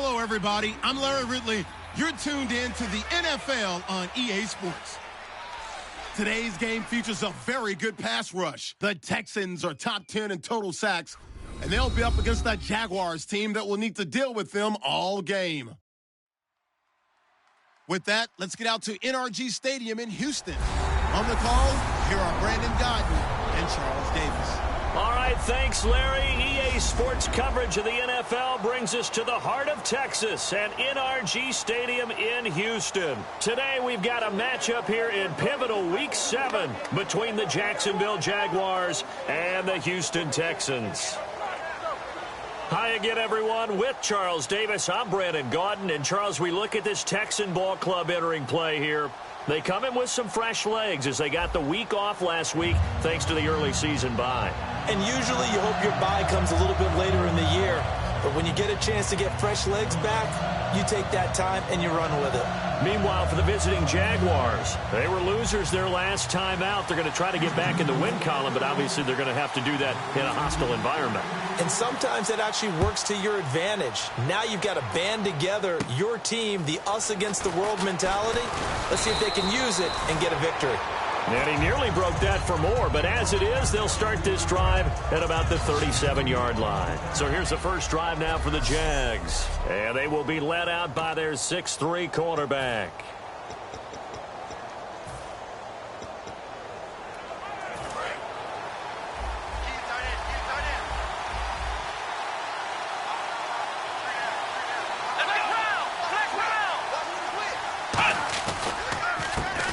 Hello, everybody. I'm Larry Ridley. You're tuned in to the NFL on EA Sports. Today's game features a very good pass rush. The Texans are top 10 in total sacks, and they'll be up against that Jaguars team that will need to deal with them all game. With that, let's get out to NRG Stadium in Houston. On the call, here are Brandon Godden and Charles Davis. All right, thanks, Larry. EA Sports coverage of the NFL brings us to the heart of Texas at NRG Stadium in Houston. Today, we've got a matchup here in pivotal Week 7 between the Jacksonville Jaguars and the Houston Texans. Hi again, everyone. With Charles Davis, I'm Brandon Gaudin. And, Charles, we look at this Texan ball club entering play here. They come in with some fresh legs as they got the week off last week thanks to the early season bye. And usually you hope your bye comes a little bit later in the year. But when you get a chance to get fresh legs back, you take that time and you run with it. Meanwhile, for the visiting Jaguars, they were losers their last time out. They're going to try to get back in the win column, but obviously they're going to have to do that in a hostile environment. And sometimes that actually works to your advantage. Now you've got to band together your team, the us against the world mentality. Let's see if they can use it and get a victory. And he nearly broke that for more, but as it is, they'll start this drive at about the 37-yard line. So here's the first drive now for the Jags. And they will be led out by their 6'3" quarterback.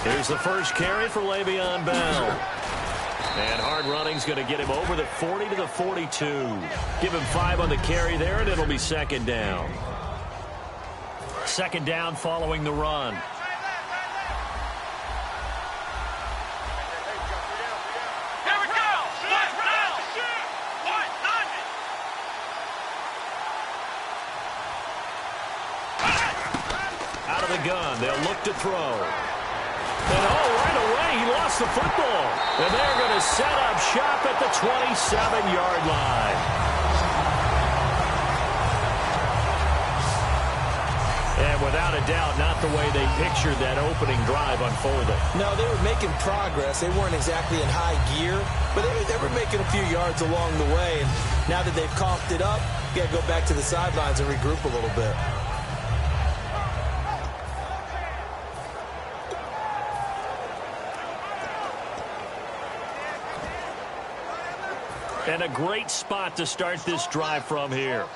Here's the first carry for Le'Veon Bell. And hard running's going to get him over the 40 to the 42. Give him 5 on the carry there, and it'll be second down. Second down following the run. Out of the gun, they'll look to throw. And right away, he lost the football. And they're going to set up shop at the 27-yard line. And without a doubt, not the way they pictured that opening drive unfolding. No, they were making progress. They weren't exactly in high gear, but they were making a few yards along the way. And now that they've coughed it up, you got to go back to the sidelines and regroup a little bit. And a great spot to start this drive from here.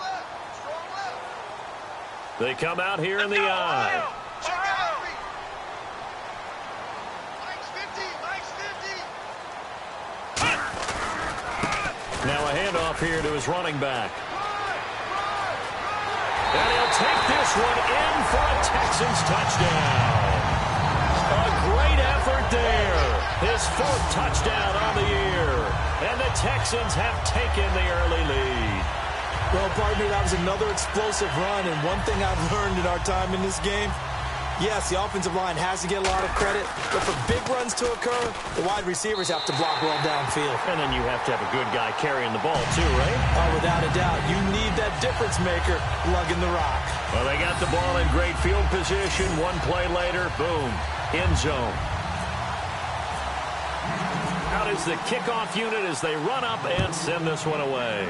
They come out here in the I. Now a handoff here to his running back. And he'll take this one in for a Texans touchdown. A great effort there. His 4th touchdown on the year. And the Texans have taken the early lead. Well, partner, that was another explosive run. And one thing I've learned in our time in this game, yes, the offensive line has to get a lot of credit. But for big runs to occur, the wide receivers have to block well downfield. And then you have to have a good guy carrying the ball, too, right? Oh, without a doubt. You need that difference maker lugging the rock. Well, they got the ball in great field position. One play later, boom, end zone. Out is the kickoff unit as they run up and send this one away.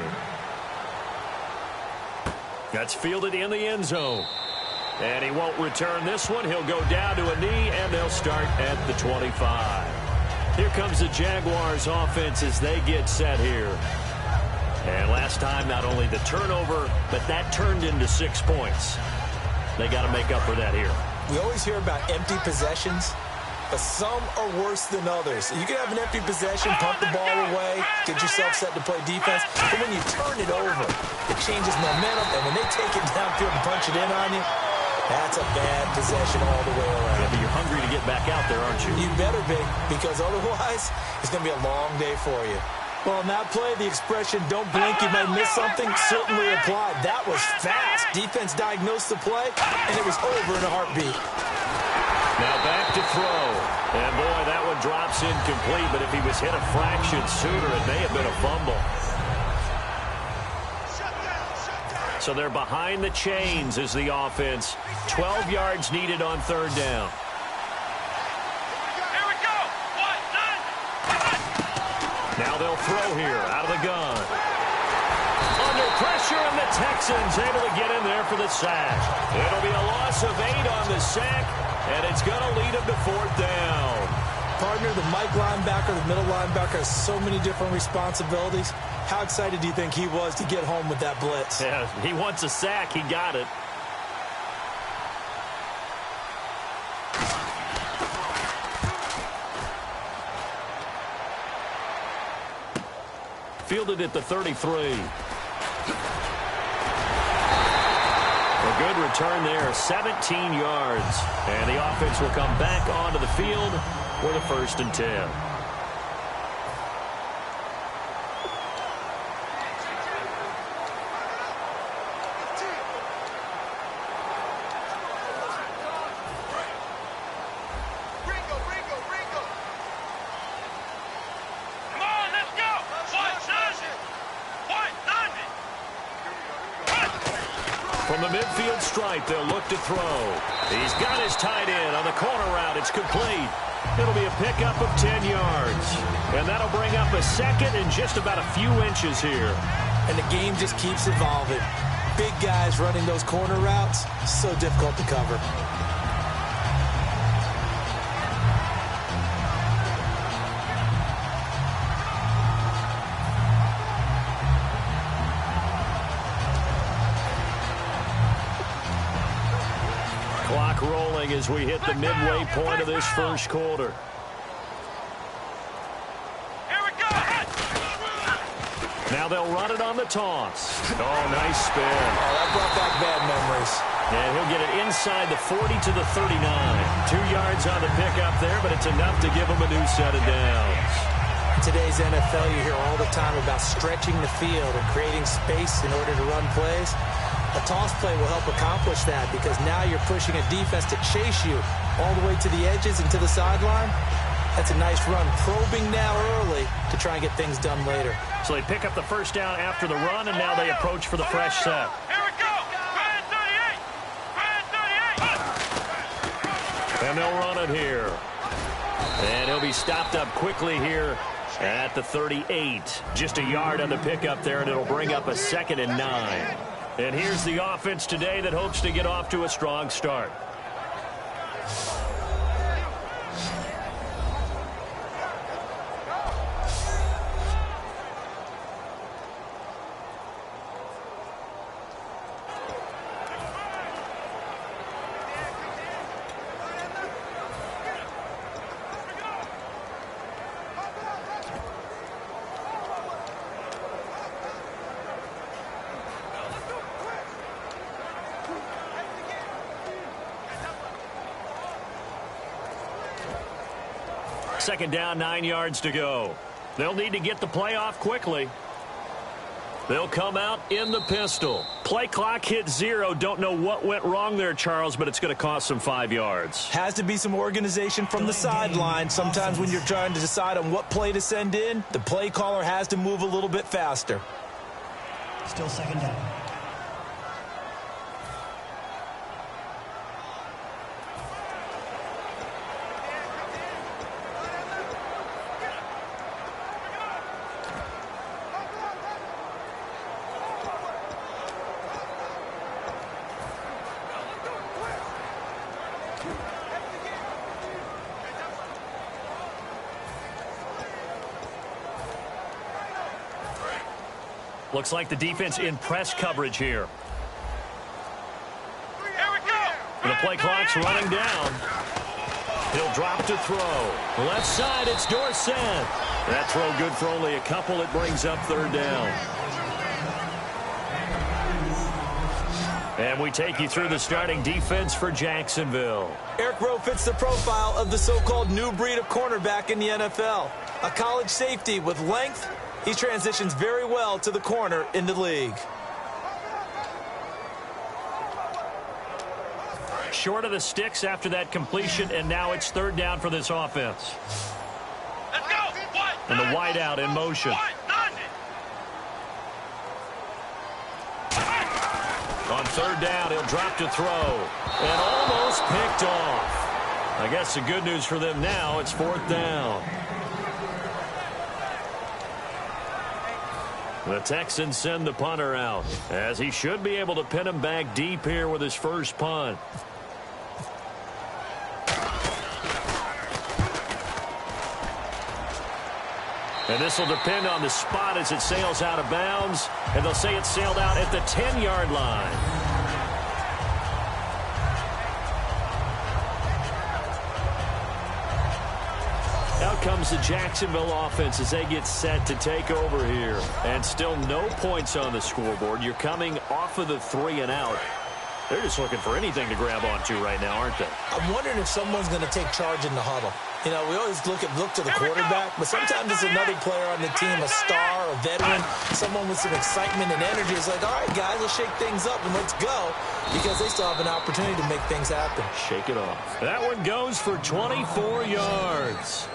That's fielded in the end zone. And he won't return this one. He'll go down to a knee, and they'll start at the 25. Here comes the Jaguars offense as they get set here. And last time, not only the turnover, but that turned into 6 points. They got to make up for that here. We always hear about empty possessions, but some are worse than others. You can have an empty possession, pump the ball away, get yourself set to play defense, but when you turn it over, it changes momentum, and when they take it downfield and punch it in on you, that's a bad possession all the way around. Yeah, but you're hungry to get back out there, aren't you? You better be, because otherwise, it's going to be a long day for you. Well, in that play, the expression, don't blink, you might miss something, certainly applied. That was fast. Defense diagnosed the play, and it was over in a heartbeat. Now back to throw. And, boy, that one drops incomplete, but if he was hit a fraction sooner, it may have been a fumble. So they're behind the chains as the offense. 12 yards needed on third down. Here we go. Now they'll throw here out of the gun. Under pressure, and the Texans able to get in there for the sack. It'll be a loss of 8 on the sack, and it's going to lead them to fourth down. Partner, the Mike linebacker, the middle linebacker has so many different responsibilities. How excited do you think he was to get home with that blitz? Yeah, he wants a sack. He got it. Fielded at the 33. A good return there, 17 yards. And the offense will come back onto the field with a 1st and 10. From the midfield stripe, they'll look to throw. He's got his tight end on the corner route. It's complete. It'll be a pickup of 10 yards. And that'll bring up a second and just about a few inches here. And the game just keeps evolving. Big guys running those corner routes, so difficult to cover. Clock rolling as we hit the midway point of this first quarter. Here we go. Now they'll run it on the toss. Oh, nice spin. Oh, that brought back bad memories. And he'll get it inside the 40 to the 39. 2 yards on the pickup there, but it's enough to give him a new set of downs. In today's NFL, you hear all the time about stretching the field and creating space in order to run plays. A toss play will help accomplish that because now you're pushing a defense to chase you all the way to the edges and to the sideline. That's a nice run, probing now early to try and get things done later. So they pick up the first down after the run, and now they approach for the fresh set. Here we go. Grand 38. And they'll run it here. And he'll be stopped up quickly here at the 38. Just a yard on the pickup there, and it'll bring up a 2nd and 9. And here's the offense today that hopes to get off to a strong start. Second down, 9 yards to go. They'll need to get the play off quickly. They'll come out in the pistol. Play clock hit 0. Don't know what went wrong there, Charles, but it's going to cost them 5 yards. Has to be some organization from the sideline. Sometimes when you're trying to decide on what play to send in, the play caller has to move a little bit faster. Still 2nd down. Looks like the defense in press coverage here. Here we go. And the play clock's running down. He'll drop to throw. Left side, it's Dorsett. That throw good for only a couple. It brings up 3rd down. And we take you through the starting defense for Jacksonville. Eric Rowe fits the profile of the so-called new breed of cornerback in the NFL. A college safety with length. He transitions very well to the corner in the league. Short of the sticks after that completion, and now it's 3rd down for this offense. Let's go. And the wideout in motion. On third down, he'll drop to throw. And almost picked off. I guess the good news for them now, it's fourth down. The Texans send the punter out, as he should be able to pin him back deep here with his first punt. And this will depend on the spot as it sails out of bounds. And they'll say it sailed out at the 10-yard line. Out comes the Jacksonville offense as they get set to take over here. And still no points on the scoreboard. You're coming off of the 3 and out. They're just looking for anything to grab onto right now, aren't they? I'm wondering if someone's going to take charge in the huddle. You know, we always look to the quarterback, but sometimes it's another player on the team, a star, a veteran, someone with some excitement and energy. It's like, all right, guys, let's shake things up and let's go, because they still have an opportunity to make things happen. Shake it off. That one goes for 24 yards.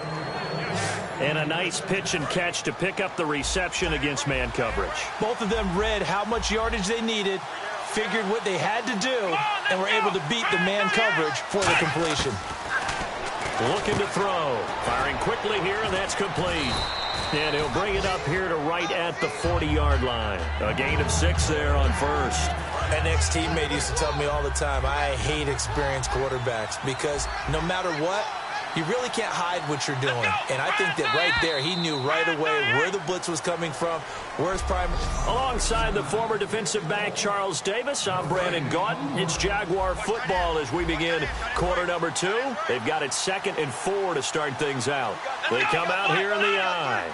And a nice pitch and catch to pick up the reception against man coverage. Both of them read how much yardage they needed, figured what they had to do, and were able to beat the man coverage for the completion. Looking to throw. Firing quickly here, and that's complete. And he'll bring it up here to right at the 40-yard line. A gain of 6 there on first. An ex-teammate used to tell me all the time, I hate experienced quarterbacks because no matter what, you really can't hide what you're doing. And I think that right there, he knew right away where the blitz was coming from, where his prime. Alongside the former defensive back Charles Davis, I'm Brandon Gaudin. It's Jaguar football as we begin quarter number 2. They've got it 2nd and 4 to start things out. They come out here in the eye.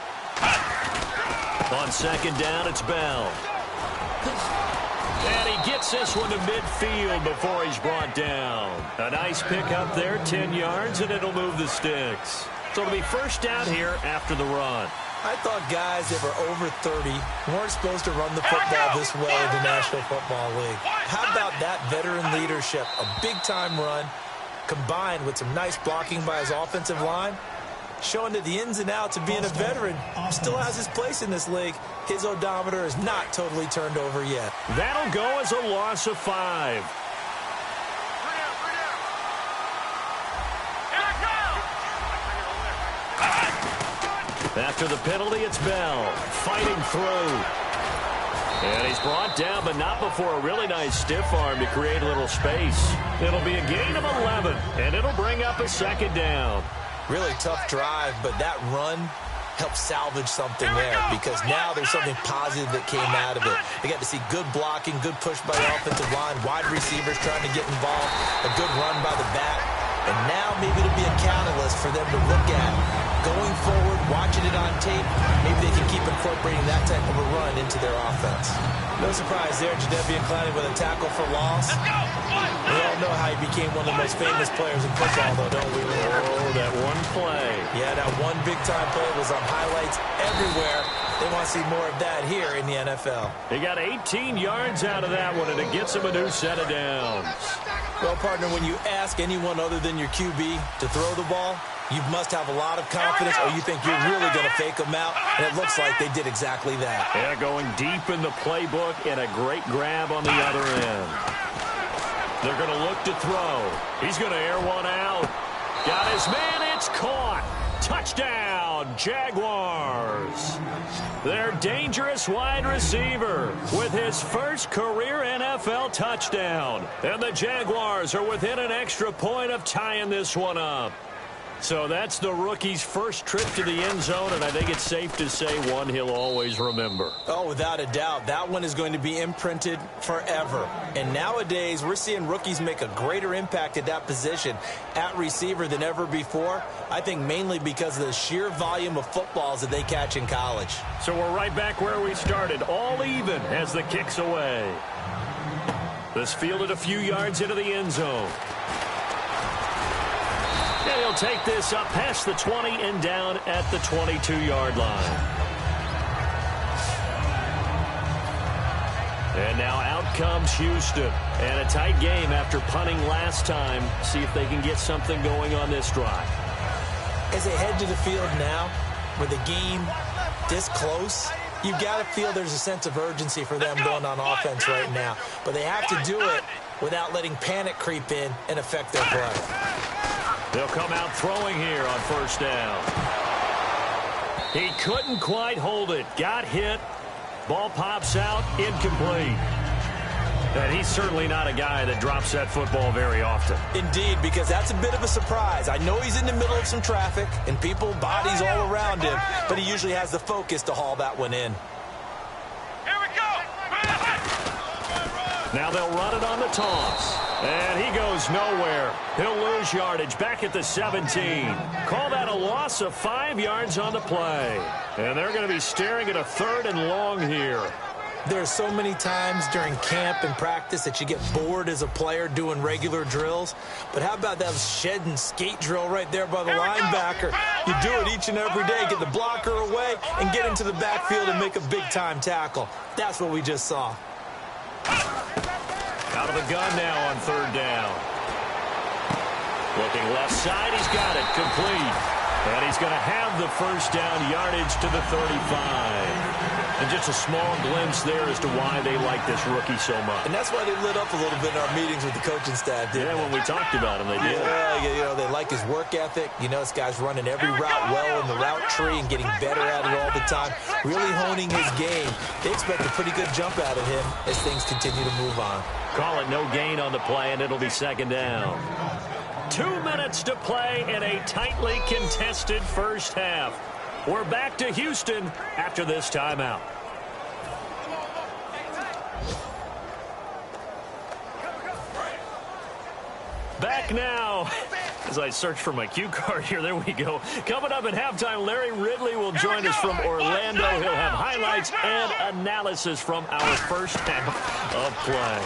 On 2nd down, it's Bell. And he gets this one to midfield before he's brought down. A nice pick up there, 10 yards, and it'll move the sticks. So it'll be first down here after the run. I thought guys that were over 30 weren't supposed to run the football this well in the National Football League. How about that veteran leadership? A big-time run combined with some nice blocking by his offensive line, showing that the ins and outs of being a veteran still has his place in this league. His odometer is not totally turned over yet. That'll go as a loss of 5. After the penalty, it's Bell fighting through. And he's brought down, but not before a really nice stiff arm to create a little space. It'll be a gain of 11, and it'll bring up a 2nd down. Really tough drive, but that run helped salvage something there because now there's something positive that came out of it. They got to see good blocking, good push by the offensive line, wide receivers trying to get involved, a good run by the back, and now maybe it'll be a catalyst for them to look at going forward, watching it on tape. Maybe they can keep incorporating that type of a run into their offense. No surprise there, Jadeveon Clowney with a tackle for loss. We all know how he became one of the most famous players in football, though, don't we? Oh, that one play. Yeah, that one big-time play was on highlights everywhere. They want to see more of that here in the NFL. He got 18 yards out of that one, and it gets him a new set of downs. Well, partner, when you ask anyone other than your QB to throw the ball, you must have a lot of confidence, or you think you're really going to fake them out, and it looks like they did exactly that. Yeah, going deep in the playbook, and a great grab on the other end. They're going to look to throw. He's going to air one out. Got his man. It's caught. Touchdown, Jaguars. Their dangerous wide receiver with his first career NFL touchdown. And the Jaguars are within an extra point of tying this one up. So that's the rookie's first trip to the end zone, and I think it's safe to say one he'll always remember. Oh, without a doubt. That one is going to be imprinted forever. And nowadays, we're seeing rookies make a greater impact at that position at receiver than ever before. I think mainly because of the sheer volume of footballs that they catch in college. So we're right back where we started, all even as the kick's away. This fielded a few yards into the end zone. And he'll take this up past the 20 and down at the 22-yard line. And now out comes Houston. And a tight game after punting last time. See if they can get something going on this drive. As they head to the field now, with the game this close, You've got to feel there's a sense of urgency for them going on offense right now. But they have to do it without letting panic creep in and affect their play. They'll come out throwing here on first down. He couldn't quite hold it. Got hit. Ball pops out. Incomplete. And he's certainly not a guy that drops that football very often. Indeed, because that's a bit of a surprise. I know he's in the middle of some traffic and people, bodies all around him, but he usually has the focus to haul that one in. Here we go. Now they'll run it on the toss. And he goes nowhere. He'll lose yardage back at the 17. Call that a loss of 5 yards on the play. And they're going to be staring at a 3rd and long here. There are so many times during camp and practice that you get bored as a player doing regular drills. But how about that shed and skate drill right there by the linebacker? You do it each and every day. Get the blocker away and get into the backfield and make a big-time tackle. That's what we just saw. Out of the gun now on 3rd down. Looking left side, he's got it, complete. And he's going to have the first down yardage to the 35. And just a small glimpse there as to why they like this rookie so much. And that's why they lit up a little bit in our meetings with the coaching staff, didn't they? When we talked about him, they did. Yeah, you know, they like his work ethic. You know, this guy's running every route well in the route tree and getting better at it all the time, really honing his game. They expect a pretty good jump out of him as things continue to move on. Call it no gain on the play, and it'll be 2nd down. 2 minutes to play in a tightly contested first half. We're back to Houston after this timeout. Back now, as I search for my cue card here, there we go. Coming up at halftime, Larry Ridley will join us from Orlando. He'll have highlights and analysis from our first half of play.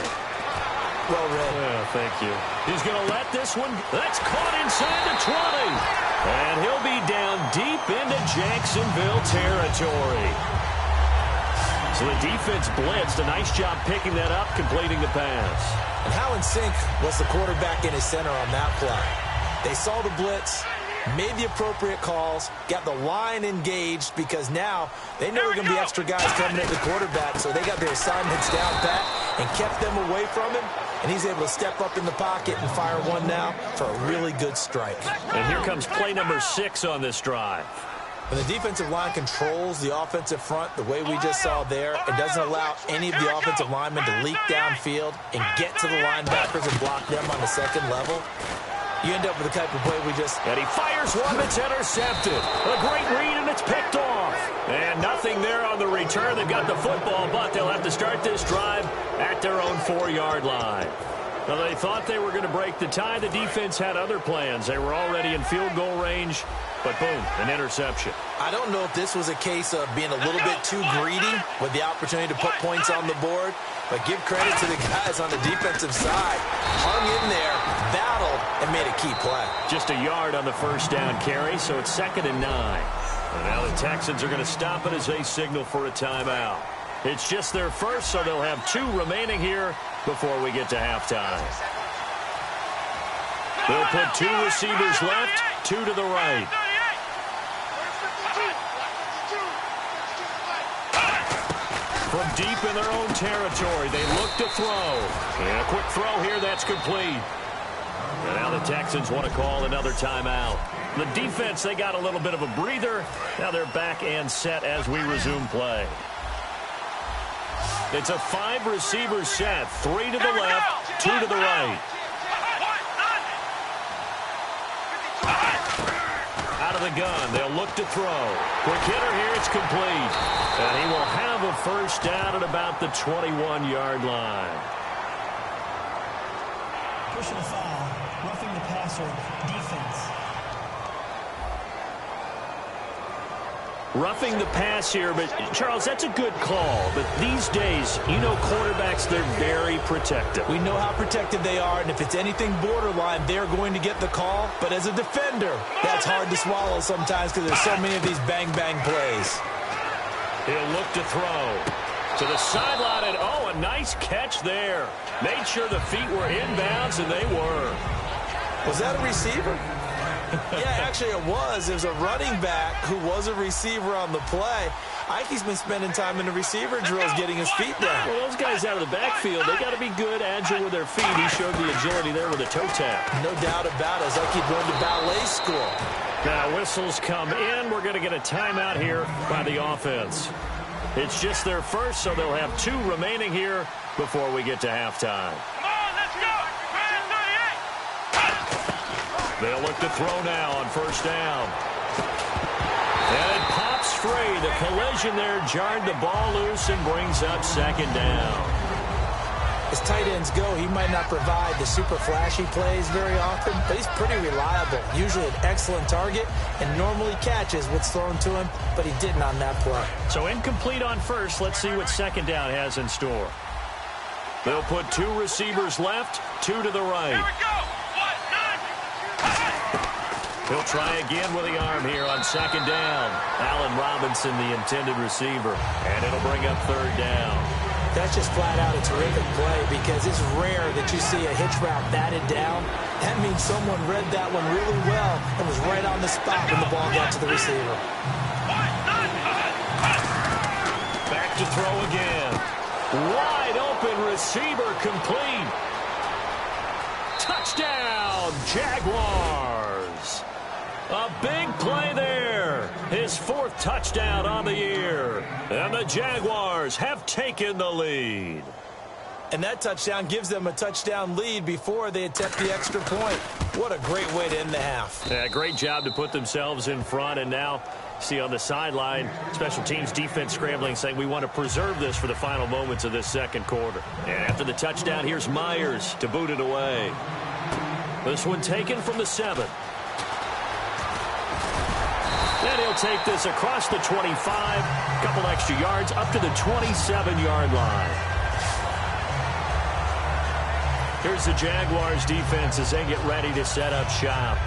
Well read. Yeah, thank you. He's going to let this one. That's caught inside the 20. And he'll be down deep into Jacksonville territory. So the defense blitzed. A nice job picking that up, completing the pass. And how in sync was the quarterback in his center on that play? They saw the blitz, made the appropriate calls, got the line engaged because now they know there are going to be extra guys coming at the quarterback, so they got their assignments down pat and kept them away from him. And he's able to step up in the pocket and fire one now for a really good strike. And here comes play number 6 on this drive. When the defensive line controls the offensive front the way we just saw there, it doesn't allow any of the offensive linemen to leak downfield and get to the linebackers and block them on the second level. You end up with the type of play we just... And he fires one that's intercepted. A great read, and it's picked off. And nothing there on the return. They've got the football, but they'll have to start this drive at their own 4-yard line. Now, they thought they were going to break the tie. The defense had other plans. They were already in field goal range, but boom, an interception. I don't know if this was a case of being a little bit too greedy with the opportunity to put points on the board, but give credit to the guys on the defensive side. Hung in there, battled, and made a key play. Just a yard on the first down carry, so it's 2nd and 9. And now the Texans are going to stop it as they signal for a timeout. It's just their first, so they'll have 2 remaining here before we get to halftime. They'll put 2 receivers left, 2 to the right. From deep in their own territory, they look to throw. And a quick throw here, that's complete. And now the Texans want to call another timeout. The defense, they got a little bit of a breather. Now they're back and set as we resume play. It's a 5-receiver set. 3 to the left, 2 to the right. Out of the gun, they'll look to throw. Quick hitter here, it's complete. And he will have a first down at about the 21-yard line. Pushing a foul, roughing the passer, defense. Roughing the pass here, but Charles, that's a good call. But these days, you know quarterbacks, they're very protective. We know how protective they are, and if it's anything borderline, they're going to get the call. But as a defender, that's hard to swallow sometimes because there's so many of these bang-bang plays. He'll look to throw. To the sideline, and oh, a nice catch there. Made sure the feet were inbounds, and they were. Was that a receiver? Yeah, actually it was. There's a running back who was a receiver on the play. Ike's been spending time in the receiver drills getting his feet down. Well, those guys out of the backfield, they got to be good, agile with their feet. He showed the agility there with a toe tap. No doubt about it. It's like he'd going to ballet school. Now whistles come in. We're going to get a timeout here by the offense. It's just their first, so they'll have 2 remaining here before we get to halftime. Come on, let's go. 38. They'll look to throw now on first down. And it pops free. The collision there jarred the ball loose and brings up second down. As tight ends go, he might not provide the super flashy plays very often, but he's pretty reliable. Usually an excellent target and normally catches what's thrown to him, but he didn't on that play. So incomplete on first. Let's see what second down has in store. They'll put 2 receivers left, 2 to the right. Here we go. 1, 9. He'll try again with the arm here on second down. Allen Robinson, the intended receiver, and it'll bring up third down. That's just flat out a terrific play because it's rare that you see a hitch route batted down. That means someone read that one really well and was right on the spot when the ball got to the receiver. Back to throw again. Wide open receiver complete. Touchdown, Jaguars. A big play there. His 4th touchdown on the year. And the Jaguars have taken the lead. And that touchdown gives them a touchdown lead before they attempt the extra point. What a great way to end the half. Yeah, great job to put themselves in front. And now, see on the sideline, special teams defense scrambling, saying we want to preserve this for the final moments of this second quarter. And after the touchdown, here's Myers to boot it away. This one taken from the 7. And he'll take this across the 25, a couple extra yards, up to the 27-yard line. Here's the Jaguars defense as they get ready to set up shop.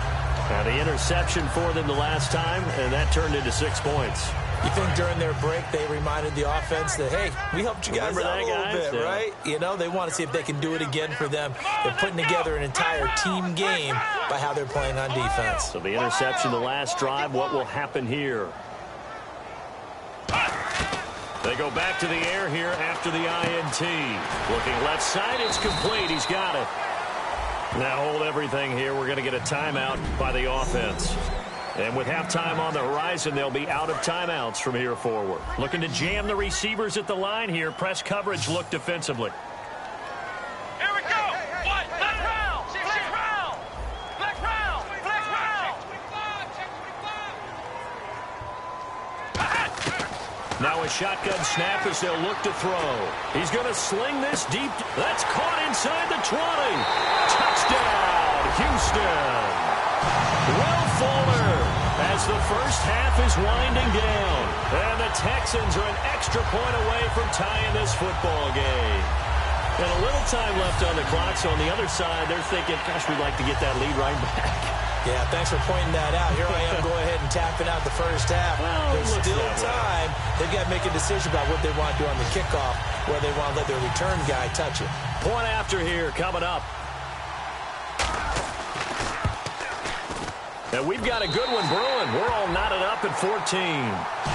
Now the interception for them the last time, and that turned into 6 points. You think during their break they reminded the offense that, hey, we helped you guys out a little bit, yeah. right? You know, they want to see if they can do it again for them. They're putting together an entire team game by how they're playing on defense. So the interception, the last drive, what will happen here? They go back to the air here after the INT. Looking left side, it's complete. He's got it. Now hold everything here. We're going to get a timeout by the offense. And with halftime on the horizon, they'll be out of timeouts from here forward. Looking to jam the receivers at the line here. Press coverage look defensively. Here we go. 1, flex round. Flex round. Flex round. Flex round. Now a shotgun snap as they'll look to throw. He's going to sling this deep. That's caught inside the 20. Touchdown, Houston. Will Fuller as the first half is winding down. And the Texans are an extra point away from tying this football game. And a little time left on the clock, so on the other side, they're thinking, gosh, we'd like to get that lead right back. Yeah, thanks for pointing that out. Here I am, go ahead and tapping out the first half. Well, there's still time. They've got to make a decision about what they want to do on the kickoff, where they want to let their return guy touch it. Point after here coming up. And we've got a good one brewing. We're all knotted up at 14.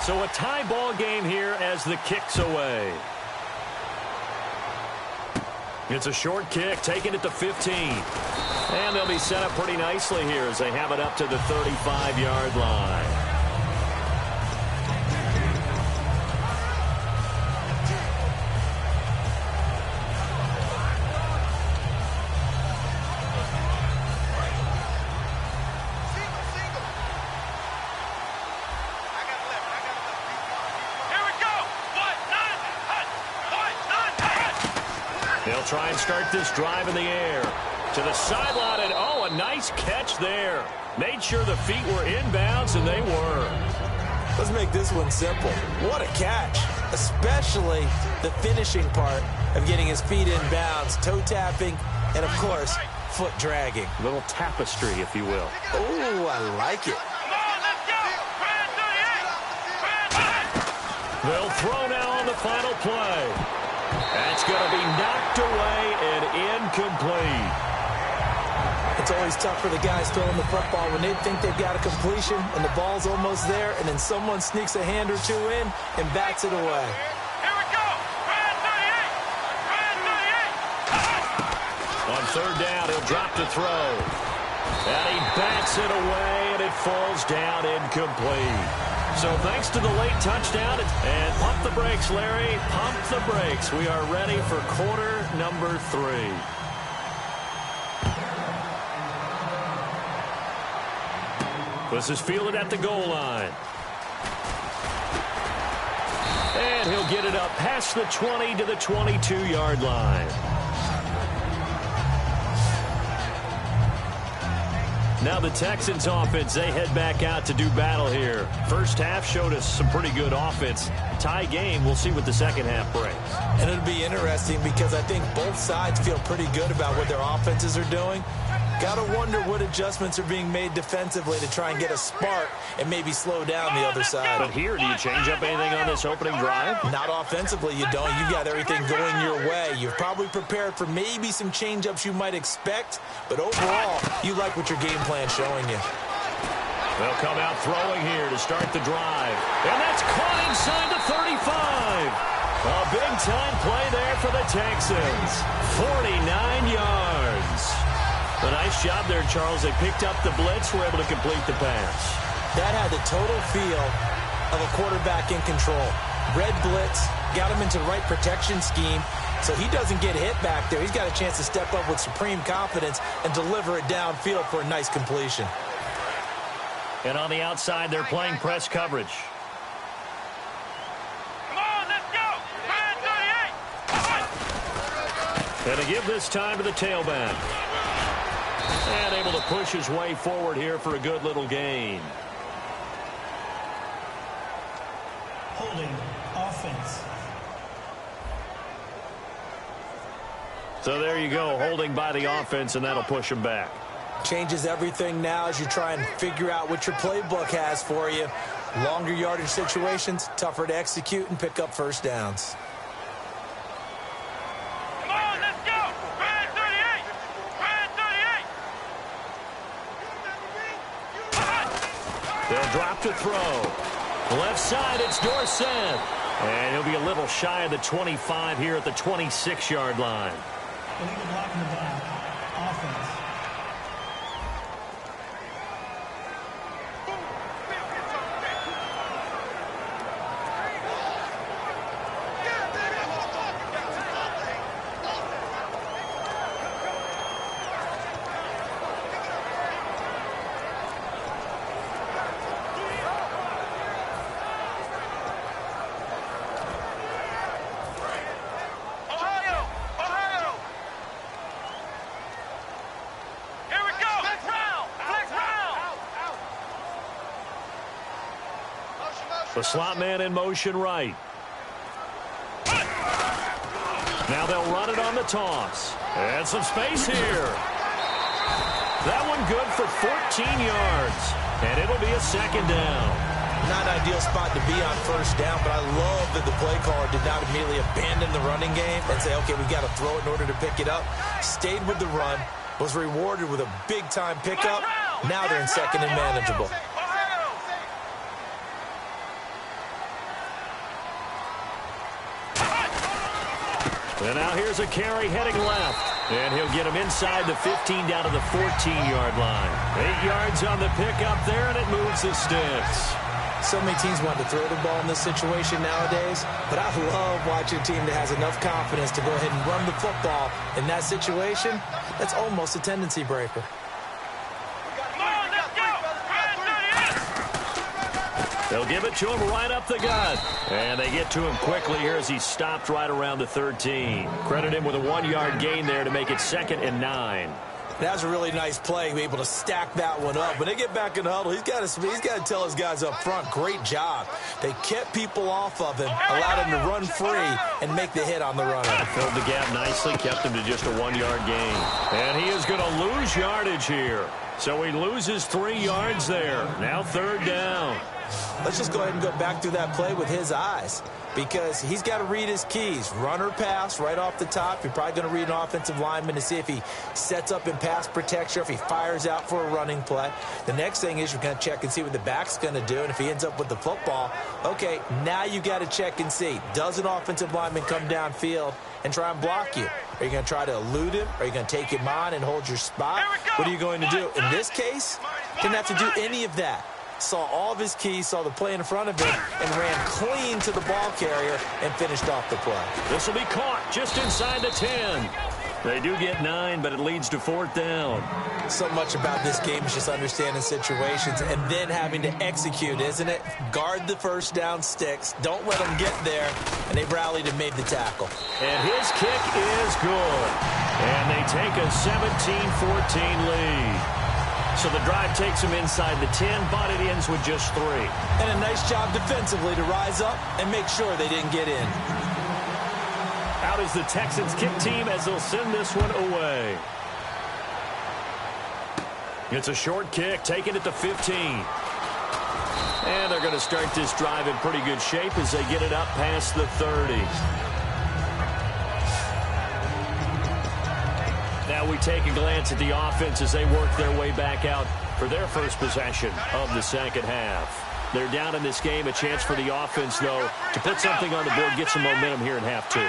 So a tie ball game here as the kick's away. It's a short kick, taken at the 15. And they'll be set up pretty nicely here as they have it up to the 35-yard line. They'll try and start this drive in the air. To the sideline, and oh, a nice catch there. Made sure the feet were inbounds, and they were. Let's make this one simple. What a catch, especially the finishing part of getting his feet in bounds, toe tapping, and, of course, foot dragging. A little tapestry, if you will. Oh, I like it. They'll throw now on the final play. That's going to be knocked away and incomplete. It's always tough for the guys throwing the football when they think they've got a completion and the ball's almost there, and then someone sneaks a hand or two in and bats it away. Here we go. On third down, he'll drop to throw. And he bats it away, and it falls down incomplete. So thanks to the late touchdown, and pump the brakes, Larry. Pump the brakes. We are ready for quarter number 3. This is fielded at the goal line. And he'll get it up past the 20 to the 22-yard line. Now the Texans offense, they head back out to do battle here. First half showed us some pretty good offense. Tie game, we'll see what the second half brings. And it'll be interesting because I think both sides feel pretty good about what their offenses are doing. Got to wonder what adjustments are being made defensively to try and get a spark and maybe slow down the other side. But here, do you change up anything on this opening drive? Not offensively, you don't. You've got everything going your way. You're probably prepared for maybe some change-ups you might expect, but overall, you like what your game plan's showing you. They'll come out throwing here to start the drive. And that's caught inside the 35. A big-time play there for the Texans. 49 yards. A nice job there, Charles. They picked up the blitz, were able to complete the pass. That had the total feel of a quarterback in control. Red blitz, got him into the right protection scheme, so he doesn't get hit back there. He's got a chance to step up with supreme confidence and deliver it downfield for a nice completion. And on the outside, they're playing press coverage. Come on, let's go. And to give this time to the tailback. And able to push his way forward here for a good little gain. Holding offense. So there you go, holding by the offense, and that'll push him back. Changes everything now as you try and figure out what your playbook has for you. Longer yardage situations, tougher to execute and pick up first downs. Come on, let's go. Red 38. They'll drop to throw. Left side, it's Dorsett. And he'll be a little shy of the 25 here at the 26-yard line. Illegal block in the back. Offense. The slot man in motion right. Now they'll run it on the toss. And some space here. That one good for 14 yards. And it'll be a second down. Not an ideal spot to be on first down, but I love that the play caller did not immediately abandon the running game and say, okay, we've got to throw it in order to pick it up. Stayed with the run, was rewarded with a big-time pickup. Now they're in second and manageable. And now here's a carry heading left. And he'll get him inside the 15 down to the 14-yard line. 8 yards on the pickup there, and it moves the sticks. So many teams want to throw the ball in this situation nowadays, but I love watching a team that has enough confidence to go ahead and run the football. In that situation, that's almost a tendency breaker. They'll give it to him right up the gut. And they get to him quickly here as he stopped right around the 13. Credit him with a 1-yard gain there to make it 2nd and 9. That was a really nice play, able to stack that one up. When they get back in the huddle, he's got to tell his guys up front, great job. They kept people off of him, allowed him to run free and make the hit on the runner. Filled the gap nicely, kept him to just a 1-yard gain. And he is going to lose yardage here. So he loses 3 yards there. Now 3rd down. Let's just go ahead and go back through that play with his eyes, because he's got to read his keys. Run or pass right off the top. You're probably going to read an offensive lineman to see if he sets up in pass protection, or if he fires out for a running play. The next thing is you're going to check and see what the back's going to do, and if he ends up with the football, okay, now you got to check and see. Does an offensive lineman come downfield and try and block you? Are you going to try to elude him? Are you going to take him on and hold your spot? What are you going to do? In this case, didn't have to do any of that. Saw all of his keys, saw the play in front of him, and ran clean to the ball carrier and finished off the play. This will be caught just inside the 10. They do get 9, but it leads to 4th down. So much about this game is just understanding situations and then having to execute, isn't it? Guard the first down sticks. Don't let them get there. And they rallied and made the tackle. And his kick is good. And they take a 17-14 lead. So the drive takes him inside the 10, but it ends with just 3. And a nice job defensively to rise up and make sure they didn't get in. Out is the Texans kick team as they'll send this one away. It's a short kick, taken at the 15. And they're going to start this drive in pretty good shape as they get it up past the 30. Now we take a glance at the offense as they work their way back out for their first possession of the second half. They're down in this game. A chance for the offense, though, to put something on the board, get some momentum here in half 2.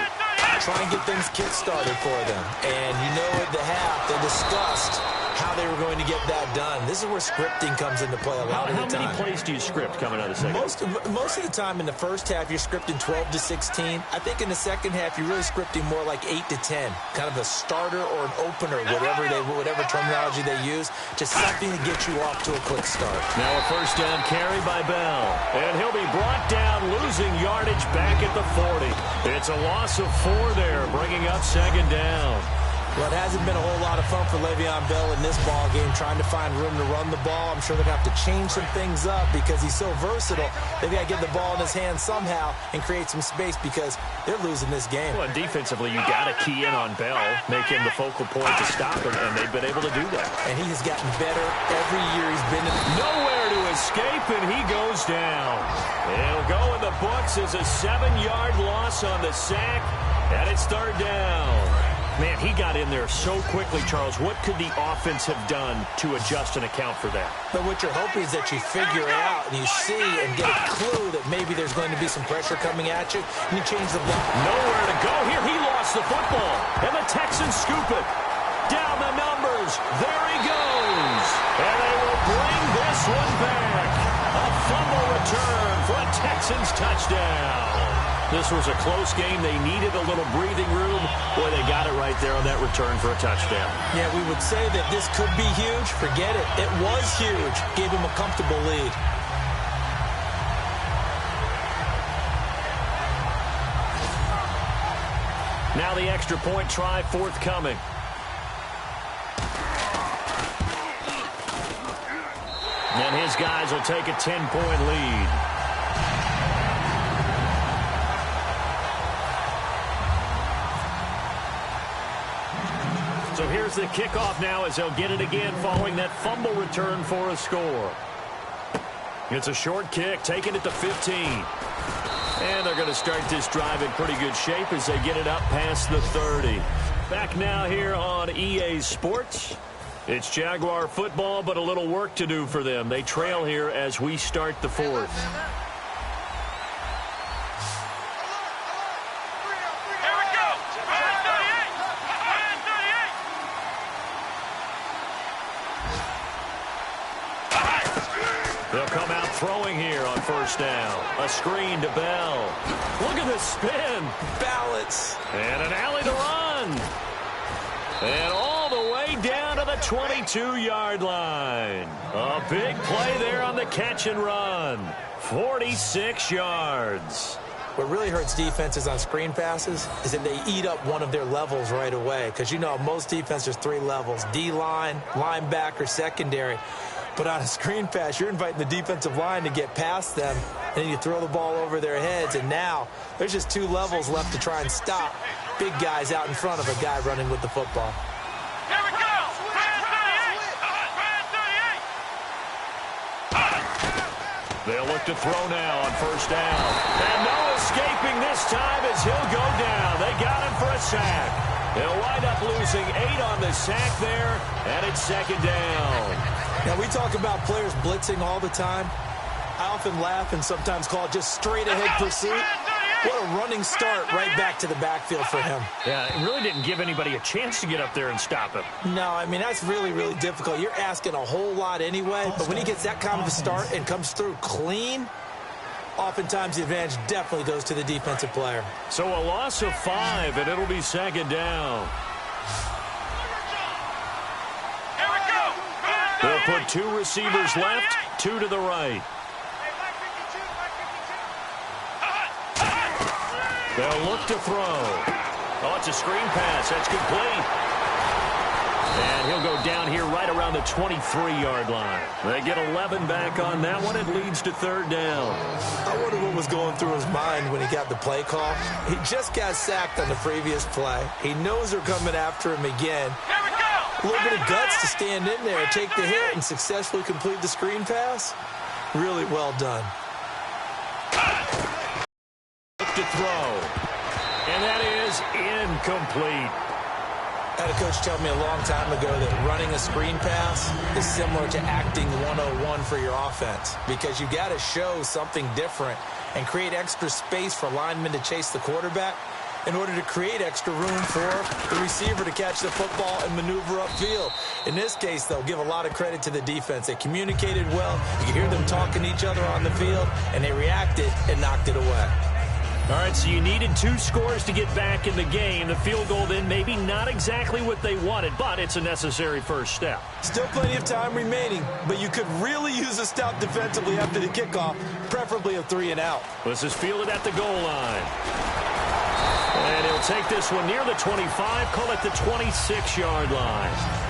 Try and get things kick-started for them. And you know at the half, they discussed how they were going to get that done. This is where scripting comes into play a lot of the time. How many plays do you script coming out of the second? Most of the time in the first half, you're scripting 12 to 16. I think in the second half, you're really scripting more like 8 to 10. Kind of a starter or an opener, whatever terminology they use. Just something to get you off to a quick start. Now a first down carry by Bell. And he'll be brought down, losing yardage back at the 40. It's a loss of 4 there, bringing up 2nd down. Well, it hasn't been a whole lot of fun for Le'Veon Bell in this ball game, trying to find room to run the ball. I'm sure they're going to have to change some things up because he's so versatile. They've got to get the ball in his hands somehow and create some space because they're losing this game. Well, defensively, you got to key in on Bell, make him the focal point to stop him, and they've been able to do that. And he has gotten better every year he's been in. Nowhere to escape, and he goes down. It'll go in the books as a 7-yard loss on the sack, and it's 3rd down. Man, he got in there so quickly, Charles. What could the offense have done to adjust and account for that? But what you're hoping is that you figure out and you see and get a clue that maybe there's going to be some pressure coming at you, and you change the ball. Nowhere to go here. He lost the football, and the Texans scoop it. Down the numbers. There he goes. And they will bring this one back. A fumble return for a Texans touchdown. This was a close game. They needed a little breathing room. Boy, they got it right there on that return for a touchdown. Yeah, we would say that this could be huge. Forget it. It was huge. Gave him a comfortable lead. Now the extra point try forthcoming. And his guys will take a 10-point lead. So here's the kickoff now as they'll get it again following that fumble return for a score. It's a short kick, taken at the 15. And they're going to start this drive in pretty good shape as they get it up past the 30. Back now here on EA Sports. It's Jaguar football, but a little work to do for them. They trail here as we start the 4th. They'll come out throwing here on first down. A screen to Bell. Look at the spin. Balance. And an alley to run. And all the way down to the 22-yard line. A big play there on the catch and run. 46 yards. What really hurts defenses on screen passes is that they eat up one of their levels right away. Because, you know, most defense, there's 3 levels: D-line, linebacker, secondary. But on a screen pass, you're inviting the defensive line to get past them, and then you throw the ball over their heads, and now there's just 2 levels left to try and stop big guys out in front of a guy running with the football. Here we go! They'll look to throw now on first down. And no escaping this time as he'll go down. They got him for a sack. They'll wind up losing 8 on the sack there, and it's second down. Now, we talk about players blitzing all the time. I often laugh and sometimes call it just straight-ahead pursuit. What a running start right back to the backfield for him. Yeah, it really didn't give anybody a chance to get up there and stop him. No, I mean, that's really, really difficult. You're asking a whole lot anyway, but when he gets that kind of a start and comes through clean, oftentimes the advantage definitely goes to the defensive player. So a loss of 5, and it'll be second down. They'll put 2 receivers left, 2 to the right. They'll look to throw. Oh, it's a screen pass. That's complete. And he'll go down here right around the 23-yard line. They get 11 back on that one. It leads to third down. I wonder what was going through his mind when he got the play call. He just got sacked on the previous play. He knows they're coming after him again. A little bit of guts to stand in there, take the hit, and successfully complete the screen pass. Really well done. To throw. And that is incomplete. I had a coach tell me a long time ago that running a screen pass is similar to acting 101 for your offense, because you got to show something different and create extra space for linemen to chase the quarterback in order to create extra room for the receiver to catch the football and maneuver upfield. In this case, they'll give a lot of credit to the defense. They communicated well. You can hear them talking to each other on the field, and they reacted and knocked it away. All right, so you needed 2 scores to get back in the game. The field goal then maybe not exactly what they wanted, but it's a necessary first step. Still plenty of time remaining, but you could really use a stop defensively after the kickoff, preferably a 3-and-out. This is fielded at the goal line. And he'll take this one near the 25, call it the 26-yard line.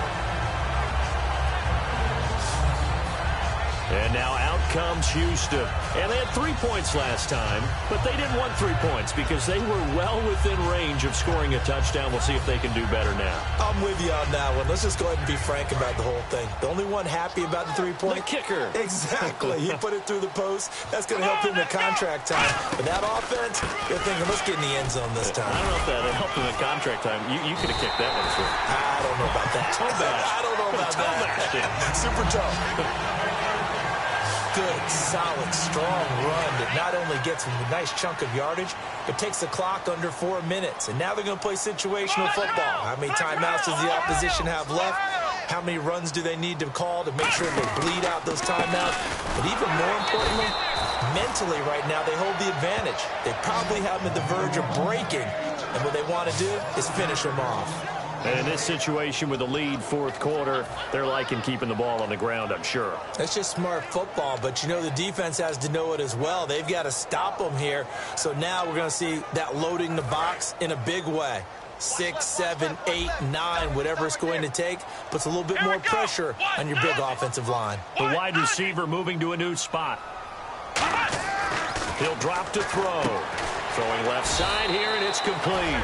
And now out comes Houston. And they had 3 points last time, but they didn't want 3 points because they were well within range of scoring a touchdown. We'll see if they can do better now. I'm with you on that one. Let's just go ahead and be frank about the whole thing. The only one happy about the 3-point? The kicker. Exactly. He put it through the post. That's going to help him in contract time. But that offense, they're thinking, let's get in the end zone this time. I don't know if that helped him in contract time. You could have kicked that one through. I don't know about that. Toe bash. I don't know about toe bash. Super toe. Good, solid, strong run that not only gets him a nice chunk of yardage, but takes the clock under 4 minutes. And now they're going to play situational football. How many timeouts does the opposition have left? How many runs do they need to call to make sure they bleed out those timeouts? But even more importantly, mentally right now, they hold the advantage. They probably have them at the verge of breaking. And what they want to do is finish them off. And in this situation with the lead fourth quarter, they're liking keeping the ball on the ground, I'm sure. That's just smart football, but you know the defense has to know it as well. They've got to stop them here. So now we're going to see that loading the box in a big way. 6, 7, 8, 9, whatever it's going to take, puts a little bit more pressure on your big offensive line. The wide receiver moving to a new spot. He'll drop to throw. Throwing left side here, and it's complete.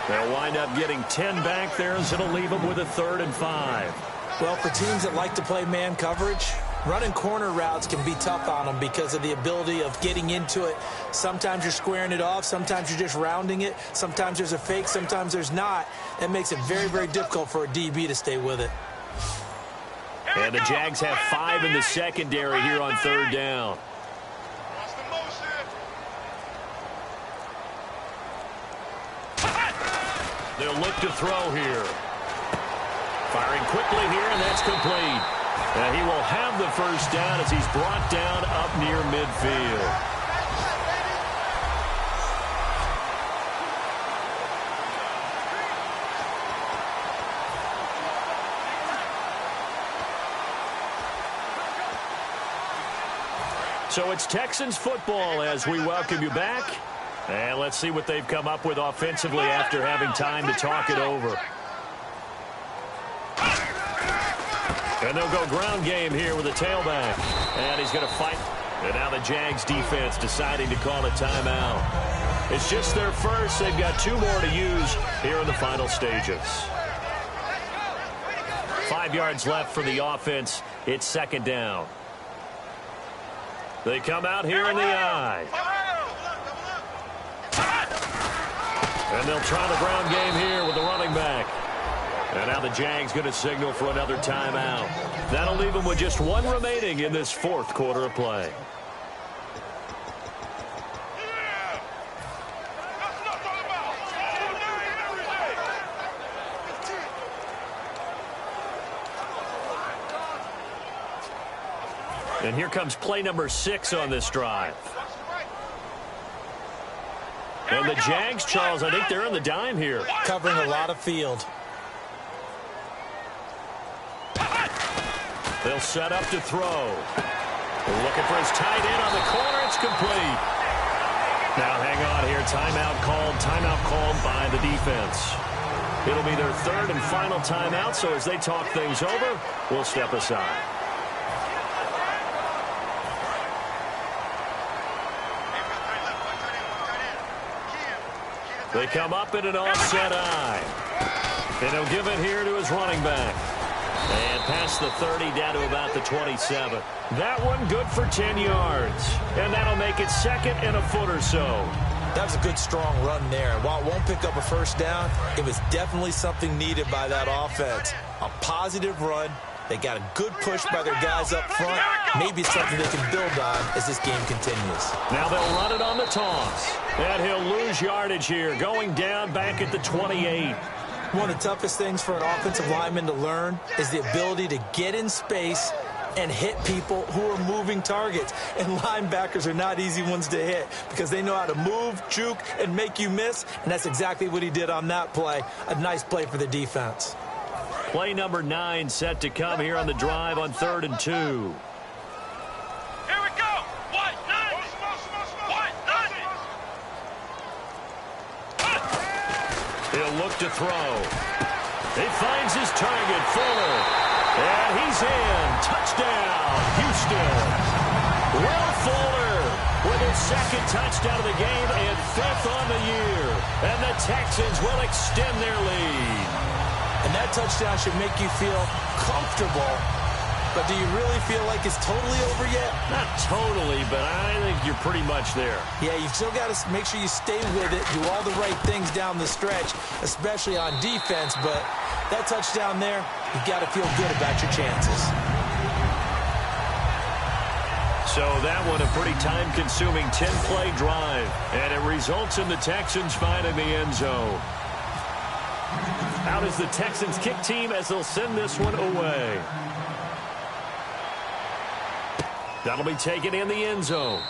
They'll wind up getting 10 back there, as it'll leave them with a 3rd and 5. Well, for teams that like to play man coverage, running corner routes can be tough on them because of the ability of getting into it. Sometimes you're squaring it off. Sometimes you're just rounding it. Sometimes there's a fake. Sometimes there's not. That makes it very, very difficult for a DB to stay with it. And the Jags have 5 in the secondary here on 3rd down. They'll look to throw here. Firing quickly here, and that's complete. And he will have the first down as he's brought down up near midfield. So it's Texans football as we welcome you back. And let's see what they've come up with offensively after having time to talk it over. And they'll go ground game here with a tailback. And he's going to fight. And now the Jags defense deciding to call a timeout. It's just their first. They've got 2 more to use here in the final stages. 5 yards left for the offense. It's second down. They come out here in the eye. And they'll try the ground game here with the running back. And now the Jags going to signal for another timeout. That'll leave them with just 1 remaining in this 4th quarter of play. And here comes play number 6 on this drive. And the Jags, Charles, I think they're on the dime here. Covering a lot of field. They'll set up to throw. They're looking for his tight end on the corner. It's complete. Now hang on here. Timeout called by the defense. It'll be their 3rd and final timeout, so as they talk things over, we'll step aside. They come up in an offset eye. And he'll give it here to his running back. And past the 30 down to about the 27. That one good for 10 yards. And that'll make it 2nd and a foot or so. That was a good, strong run there. And while it won't pick up a first down, it was definitely something needed by that offense. A positive run. They got a good push by their guys up front. Maybe it's something they can build on as this game continues. Now they'll run it on the toss. And he'll lose yardage here, going down back at the 28. One of the toughest things for an offensive lineman to learn is the ability to get in space and hit people who are moving targets. And linebackers are not easy ones to hit because they know how to move, juke, and make you miss. And that's exactly what he did on that play. A nice play for the defense. Play number 9 set to come here on the drive on 3rd and 2. Here we go. What? He'll look to throw. He finds his target, Fuller. And he's in. Touchdown, Houston. Will Fuller with his 2nd touchdown of the game and 5th on the year. And the Texans will extend their lead. And that touchdown should make you feel comfortable. But do you really feel like it's totally over yet? Not totally, but I think you're pretty much there. Yeah, you've still got to make sure you stay with it, do all the right things down the stretch, especially on defense. But that touchdown there, you've got to feel good about your chances. So that one, a pretty time-consuming 10-play drive. And it results in the Texans finding the end zone. Out is the Texans kick team as they'll send this one away. That'll be taken in the end zone.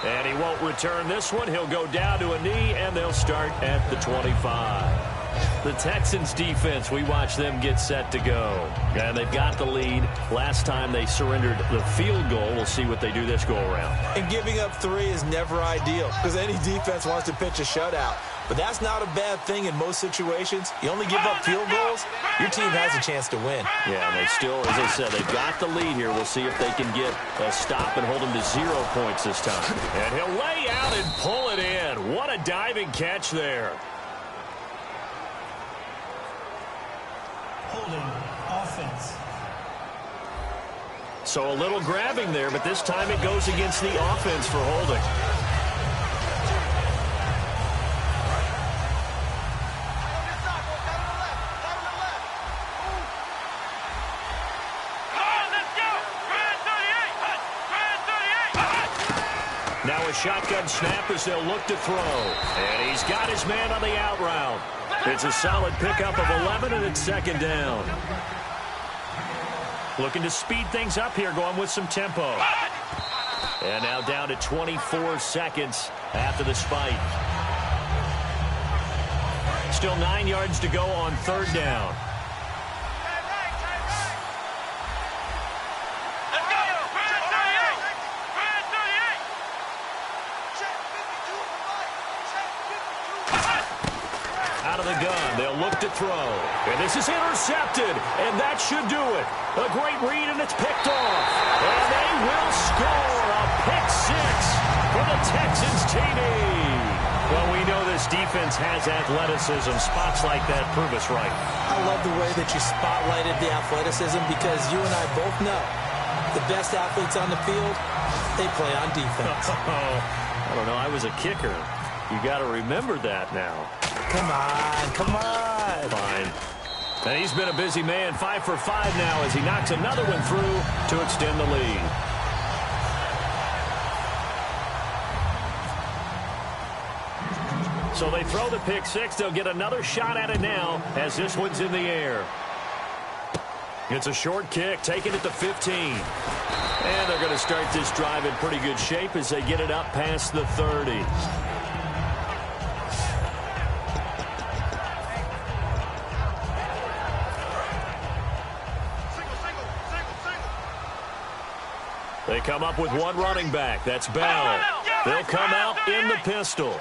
And he won't return this one. He'll go down to a knee, and they'll start at the 25. The Texans defense, we watch them get set to go. And they've got the lead. Last time they surrendered the field goal. We'll see what they do this go around. And giving up 3 is never ideal because any defense wants to pitch a shutout. But that's not a bad thing in most situations. You only give up field goals, your team has a chance to win. Yeah, and they still, as I said, they've got the lead here. We'll see if they can get a stop and hold them to 0 points this time. And he'll lay out and pull it in. What a diving catch there. Holding offense. So a little grabbing there, but this time it goes against the offense for holding. Now a shotgun snap as they'll look to throw. And he's got his man on the out route. It's a solid pickup of 11, and it's 2nd down. Looking to speed things up here, going with some tempo. And now down to 24 seconds after the spike. Still 9 yards to go on 3rd down. the gun. They'll look to throw. And this is intercepted, and that should do it. A great read, and it's picked off. And they will score a pick six for the Texans TD. Well, we know this defense has athleticism. Spots like that prove us right. I love the way that you spotlighted the athleticism because you and I both know the best athletes on the field, they play on defense. I don't know. I was a kicker. You got to remember that now. Come on, come on. Fine. And he's been a busy man, 5 for 5 now as he knocks another one through to extend the lead. So they throw the pick six. They'll get another shot at it now as this one's in the air. It's a short kick, taking it to 15. And they're going to start this drive in pretty good shape as they get it up past the 30. They come up with one running back. That's Bell. They'll come out in the pistol.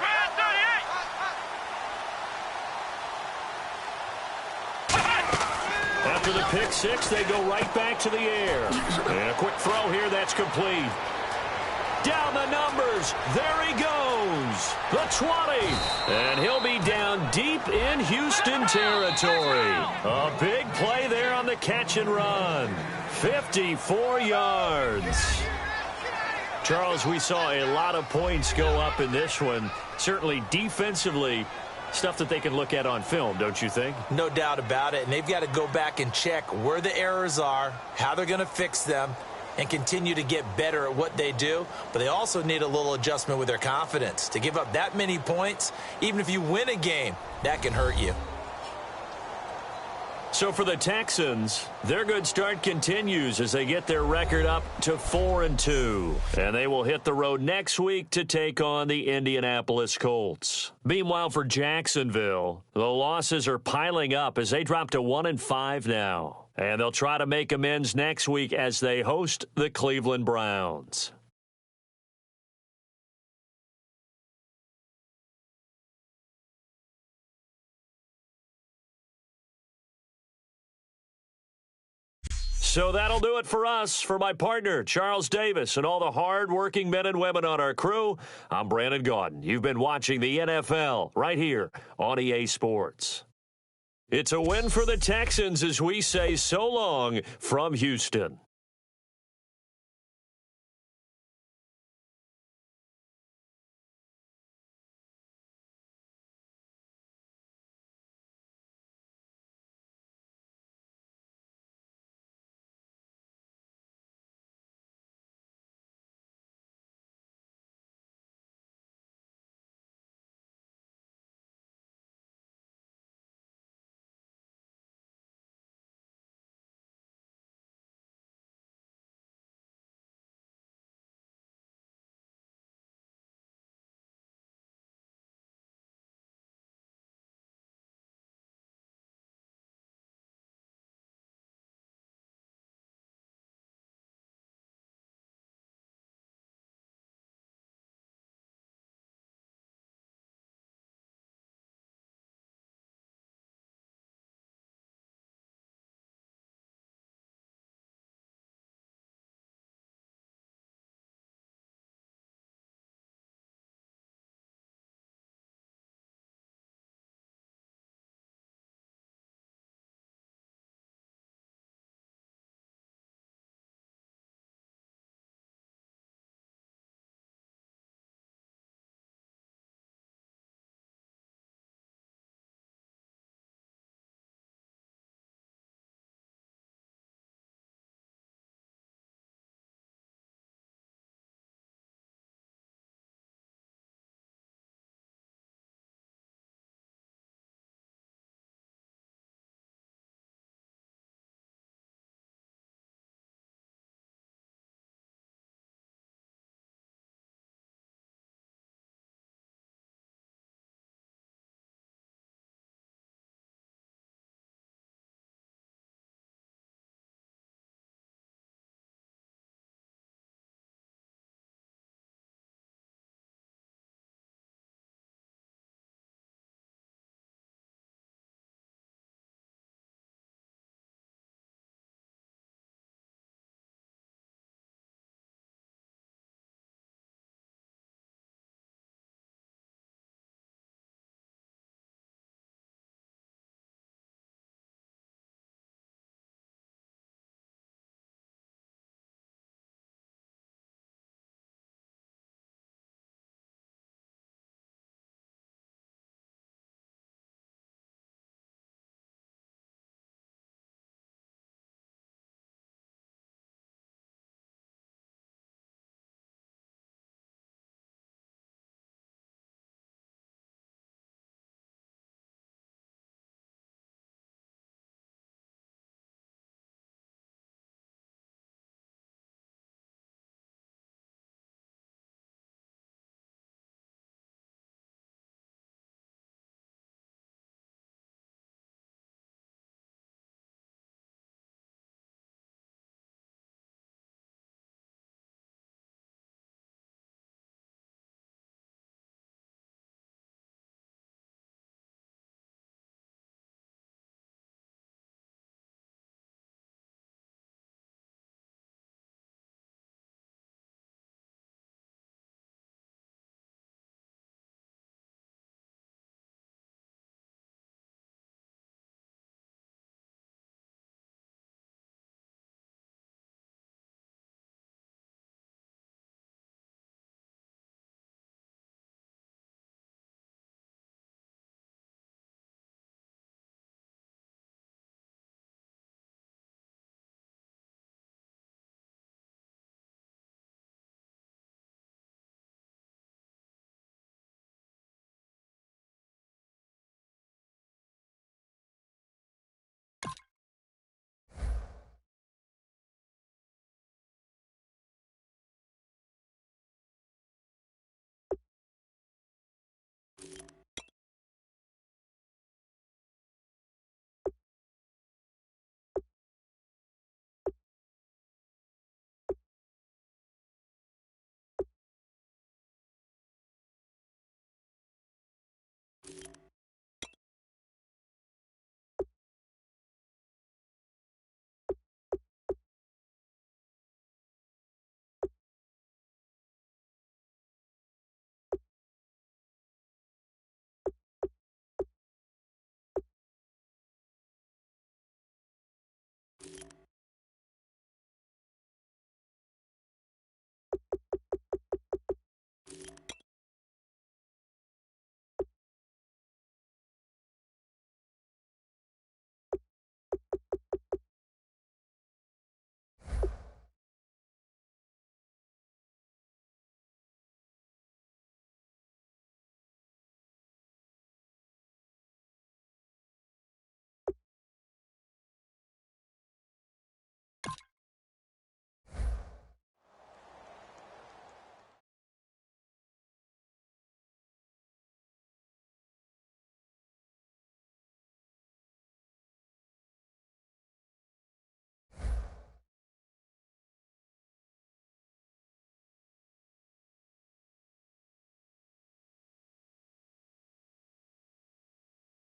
After the pick six, they go right back to the air. And a quick throw here, that's complete. Down the numbers. There he goes. The 20. And he'll be down deep in Houston territory. A big play there on the catch and run. 54 yards. Charles, we saw a lot of points go up in this one. Certainly defensively, stuff that they can look at on film, don't you think? No doubt about it. And they've got to go back and check where the errors are, how they're going to fix them, and continue to get better at what they do. But they also need a little adjustment with their confidence. To give up that many points, even if you win a game, that can hurt you. So for the Texans, their good start continues as they get their record up to 4-2. And they will hit the road next week to take on the Indianapolis Colts. Meanwhile, for Jacksonville, the losses are piling up as they drop to 1-5 now. And they'll try to make amends next week as they host the Cleveland Browns. So that'll do it for us. For my partner, Charles Davis, and all the hard-working men and women on our crew, I'm Brandon Gaudin. You've been watching the NFL right here on EA Sports. It's a win for the Texans as we say so long from Houston.